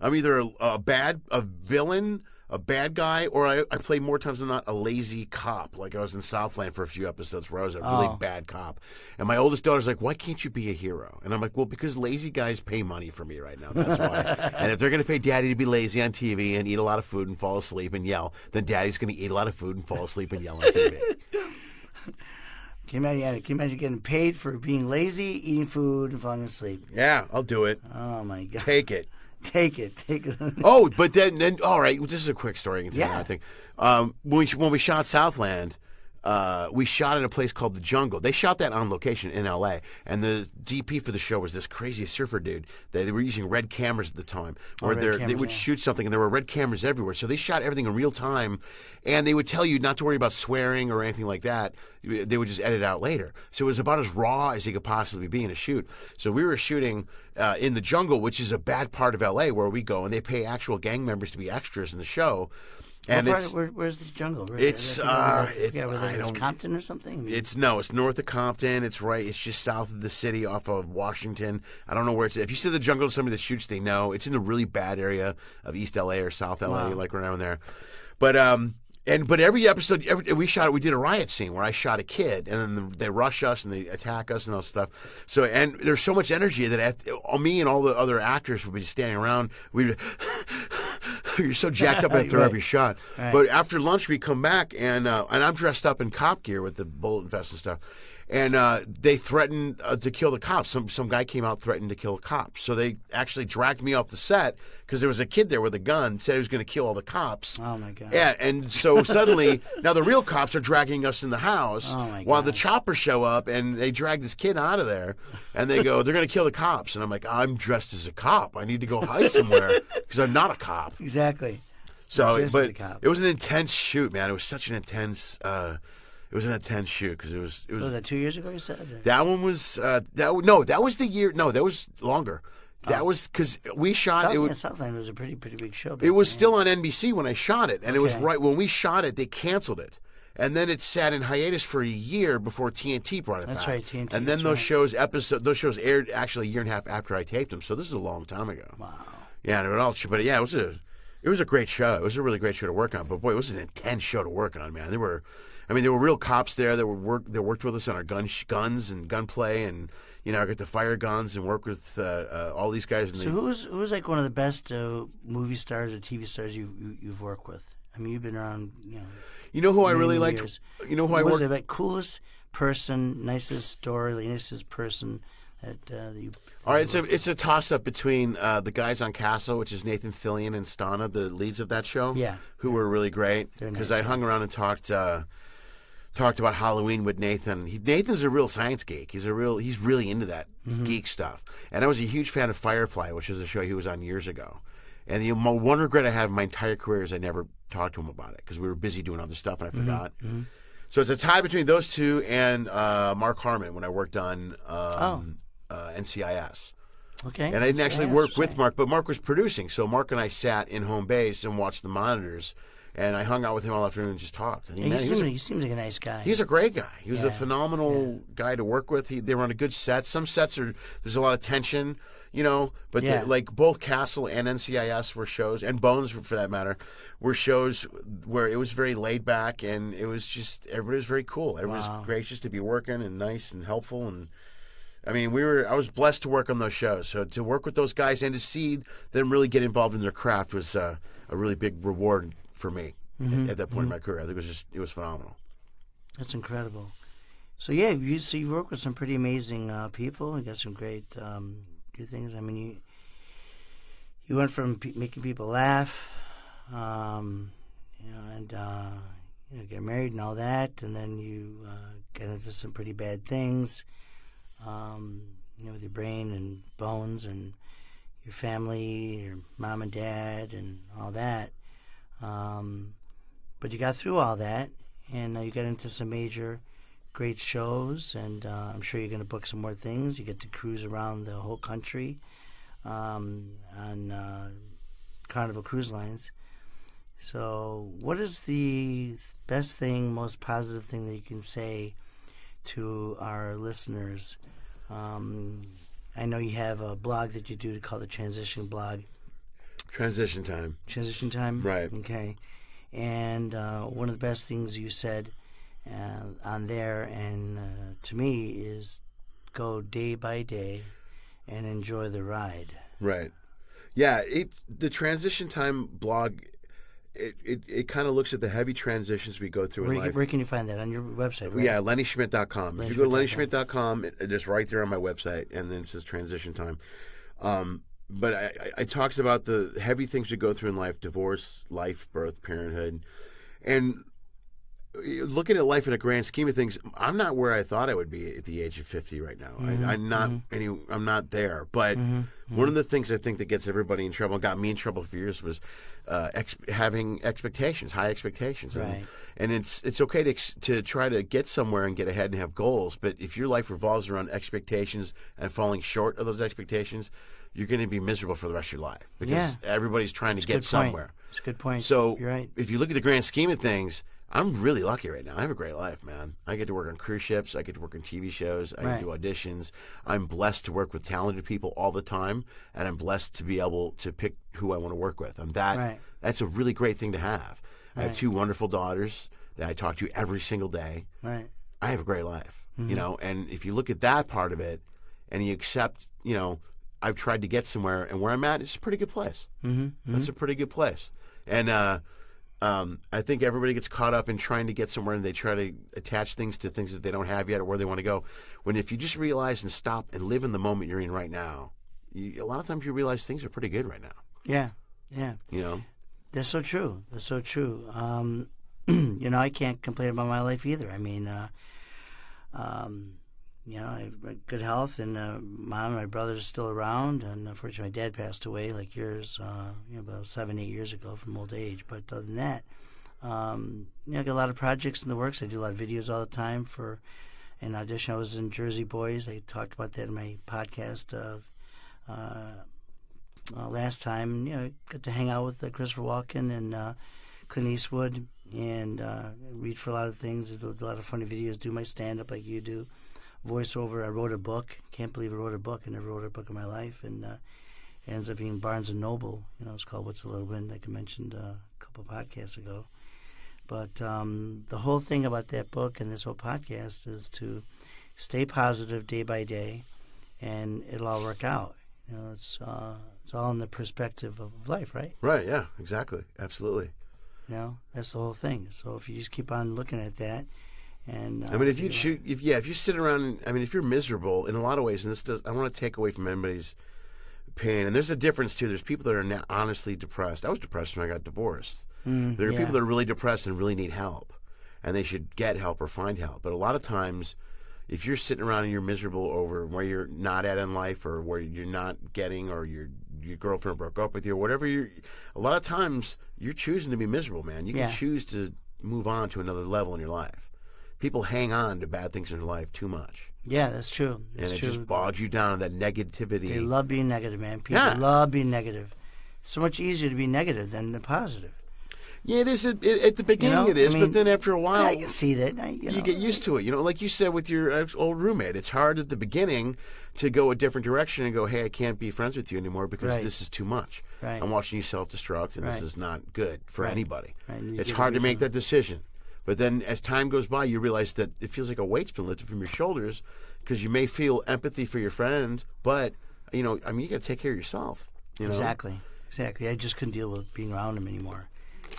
a villain, a bad guy, or I play more times than not a lazy cop. Like I was in Southland for a few episodes where I was a really bad cop. And my oldest daughter's like, why can't you be a hero? And I'm like, well, because lazy guys pay money for me right now. That's why. And if they're going to pay Daddy to be lazy on TV and eat a lot of food and fall asleep and yell, then Daddy's going to eat a lot of food and fall asleep and yell on TV. Can you imagine getting paid for being lazy, eating food, and falling asleep? Yeah, I'll do it. Oh, my God. Take it. Take it. Oh, but then all right. Well, this is a quick story. I think when we shot Southland, we shot at a place called The Jungle. They shot that on location in L.A. And the DP for the show was this crazy surfer dude. They were using red cameras at the time, where they would shoot something, and there were red cameras everywhere. So they shot everything in real time, and they would tell you not to worry about swearing or anything like that. They would just edit out later. So it was about as raw as he could possibly be in a shoot. So we were shooting in The Jungle, which is a bad part of L.A. where we go, and they pay actual gang members to be extras in the show. And where's The Jungle? It's Compton or something? It's north of Compton. It's just south of the city off of Washington. I don't know where it's at. If you say The Jungle to somebody that shoots, they know. It's in a really bad area of East LA or South LA, like around there. But every episode we did a riot scene where I shot a kid, and then they rush us and they attack us and all stuff. So, and there's so much energy that me and all the other actors would be standing around. You're so jacked up after every shot. Right. But after lunch, we come back, and I'm dressed up in cop gear with the bullet vest and stuff. And they threatened to kill the cops. Some guy came out threatening to kill the cops. So they actually dragged me off the set because there was a kid there with a gun, said he was going to kill all the cops. Oh, my God. Yeah, and so suddenly, now the real cops are dragging us in the house while the choppers show up, and they drag this kid out of there. And they go, they're going to kill the cops. And I'm like, I'm dressed as a cop. I need to go hide somewhere because I'm not a cop. Exactly. So, but it was an intense shoot, man. It was such an intense It was an intense shoot because it was. Was that 2 years ago? You said that one was that was the year. No, that was longer. That was because we shot. Southland was a pretty big show. It was still on NBC when I shot it, and it was right when we shot it. They canceled it, and then it sat in hiatus for a year before TNT brought it back. That's right, TNT. And then those shows aired actually a year and a half after I taped them. So this is a long time ago. Wow. Yeah, and it all. But yeah, it was a great show. It was a really great show to work on. But boy, it was an intense show to work on, man. There were real cops there that worked with us on our guns and gunplay, and I got to fire guns and work with all these guys. So who's like one of the best movie stars or TV stars you've worked with? I mean, you've been around. You know who I really liked? Years. You know who I worked? Was it coolest person, nicest story, nicest person that you? All right, it's a toss up between the guys on Castle, which is Nathan Fillion and Stana, the leads of that show. Yeah, who were really great because I hung around and talked about Halloween with Nathan. Nathan's a real science geek. He's really into that geek stuff. And I was a huge fan of Firefly, which is a show he was on years ago. And the one regret I have in my entire career is I never talked to him about it because we were busy doing other stuff and I forgot. Mm-hmm. So it's a tie between those two and Mark Harmon when I worked on NCIS. Okay. And I didn't actually work with Mark, but Mark was producing. So Mark and I sat in home base and watched the monitors. And I hung out with him all afternoon and just talked. He seems like a nice guy. He's a great guy. He was a phenomenal guy to work with. They were on a good set. Some sets there's a lot of tension, but like both Castle and NCIS were shows, and Bones for that matter, were shows where it was very laid back and it was just everybody was very cool. Everybody was gracious to be working and nice and helpful, and I mean I was blessed to work on those shows. So to work with those guys and to see them really get involved in their craft was a really big reward for me at that point in my career. I think it was phenomenal. That's incredible. So yeah, you've worked with some pretty amazing people. You got some great good things. I mean, you went from making people laugh, and get married and all that, and then you get into some pretty bad things, with your brain and bones and your family, your mom and dad, and all that. But you got through all that, and you got into some major, great shows, and I'm sure you're going to book some more things. You get to cruise around the whole country on Carnival Cruise Lines. So what is the best thing, most positive thing that you can say to our listeners? I know you have a blog that you do called the Transition Blog. Transition Time. Transition Time? Right. Okay. And one of the best things you said on there, and to me, is go day by day and enjoy the ride. Right. Yeah, the Transition Time blog, it kind of looks at the heavy transitions we go through in life. Where can you find that? On your website, right? Yeah, LennySchmidt.com. If you go to LennySchmidt.com, it's right there on my website, and then it says Transition Time. But I talks about the heavy things we go through in life: divorce, life, birth, parenthood, and looking at life in a grand scheme of things. I'm not where I thought I would be at the age of 50 right now. I'm not there. But one of the things I think that gets everybody in trouble, got me in trouble for years, was having expectations, high expectations. Right. And it's okay to try to get somewhere and get ahead and have goals. But if your life revolves around expectations and falling short of those expectations, you're going to be miserable for the rest of your life, because everybody's trying to get somewhere. It's a good point. So you're right. If you look at the grand scheme of things, I'm really lucky right now. I have a great life, man. I get to work on cruise ships. I get to work on TV shows. I get to do auditions. I'm blessed to work with talented people all the time, and I'm blessed to be able to pick who I want to work with. And that's a really great thing to have. I have 2 wonderful daughters that I talk to every single day. Right. I have a great life, and if you look at that part of it and you accept, I've tried to get somewhere, and where I'm at is a pretty good place. That's a pretty good place. And I think everybody gets caught up in trying to get somewhere, and they try to attach things to things that they don't have yet or where they want to go. When if you just realize and stop and live in the moment you're in right now, a lot of times you realize things are pretty good right now. Yeah. That's so true. I can't complain about my life either. I mean, I have good health, and mom and my brothers are still around, and unfortunately my dad passed away like yours, about 7-8 years ago from old age. But other than that, I got a lot of projects in the works. I do a lot of videos all the time for an audition. I was in Jersey Boys. I talked about that in my podcast last time. Got to hang out with Christopher Walken and Clint Eastwood, and read for a lot of things. Do a lot of funny videos. Do my stand-up like you do. Voiceover. I wrote a book. Can't believe I wrote a book. I never wrote a book in my life, and it ends up being Barnes & Noble. It's called What's a Little Wind, like I mentioned a couple of podcasts ago. But the whole thing about that book and this whole podcast is to stay positive day by day, and it'll all work out. It's all in the perspective of life, right? Right, yeah, exactly. Absolutely. That's the whole thing. So if you just keep on looking at that, and if you sit around, if you're miserable in a lot of ways, and I want to take away from anybody's pain, and there's a difference too. There's people that are honestly depressed. I was depressed when I got divorced. There are people that are really depressed and really need help, and they should get help or find help. But a lot of times, if you're sitting around and you're miserable over where you're not at in life, or where you're not getting, or your girlfriend broke up with you, or whatever, a lot of times you're choosing to be miserable, man. You can choose to move on to another level in your life. People hang on to bad things in their life too much. Yeah, that's true. And it just bogs you down, that negativity. They love being negative, man. People love being negative. It's so much easier to be negative than the positive. Yeah, it is. At the beginning it is, but then after a while... I can see that. You get used to it. Like you said with your old roommate, it's hard at the beginning to go a different direction and go, hey, I can't be friends with you anymore because this is too much. Right. I'm watching you self-destruct, and this is not good for anybody. Right. It's hard to make that decision. But then as time goes by, you realize that it feels like a weight's been lifted from your shoulders, because you may feel empathy for your friend, but, you got to take care of yourself. Exactly. I just couldn't deal with being around him anymore.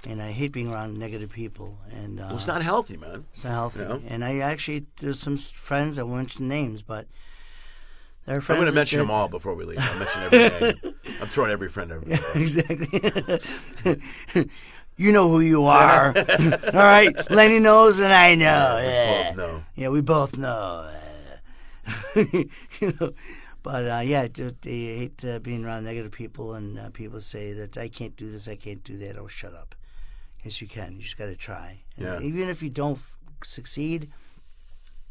And I hate being around negative people. And it's not healthy, man. It's not healthy. And I actually, there's some friends, I won't mention names, but they're friends. I'm going to mention them all before we leave. I'll mention every name. I'm throwing every friend over. Exactly. You know who you are. All right? Lenny knows and I know. We both know. Yeah, we both know. You know, but yeah, I hate being around negative people and people say that I can't do this, I can't do that. Oh, shut up. Yes, you can. You just got to try. And even if you don't succeed,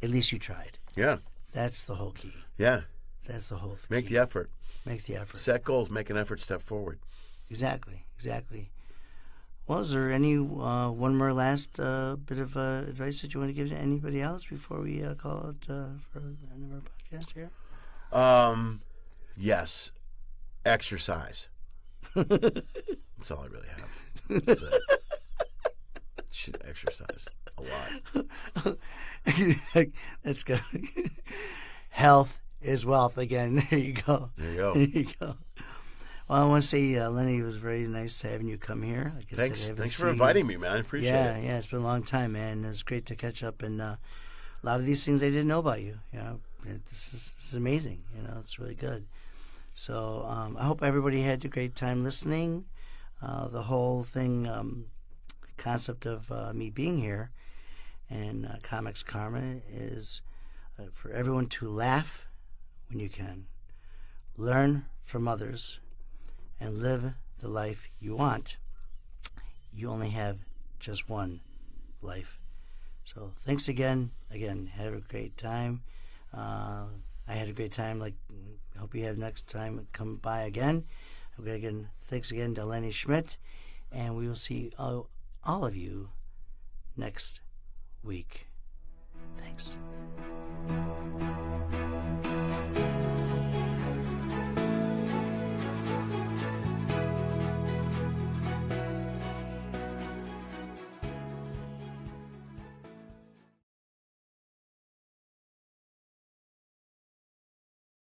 at least you tried. Yeah. That's the whole key. Yeah. That's the whole key. Make the effort. Make the effort. Set goals. Make an effort. Step forward. Exactly. Well, is there any one more last bit of advice that you want to give to anybody else before we call it for the end of our podcast here? Yes. Exercise. That's all I really have. That's it. Should exercise a lot. That's good. Health is wealth. Again, there you go. There you go. Well, I want to say, Lenny, it was very nice having you come here. Thanks for inviting me, man. I appreciate it. Yeah, it's been a long time, man. It's great to catch up, and a lot of these things I didn't know about you. You know, this is amazing. You know, it's really good. So I hope everybody had a great time listening. The whole thing, concept of me being here and Comics Karma is for everyone to laugh when you can, learn from others, and live the life you want. You only have just one life. So thanks again. Have a great time. I had a great time. I hope you have next time. Come by again. Thanks again to Lenny Schmidt. And we will see all of you next week. Thanks.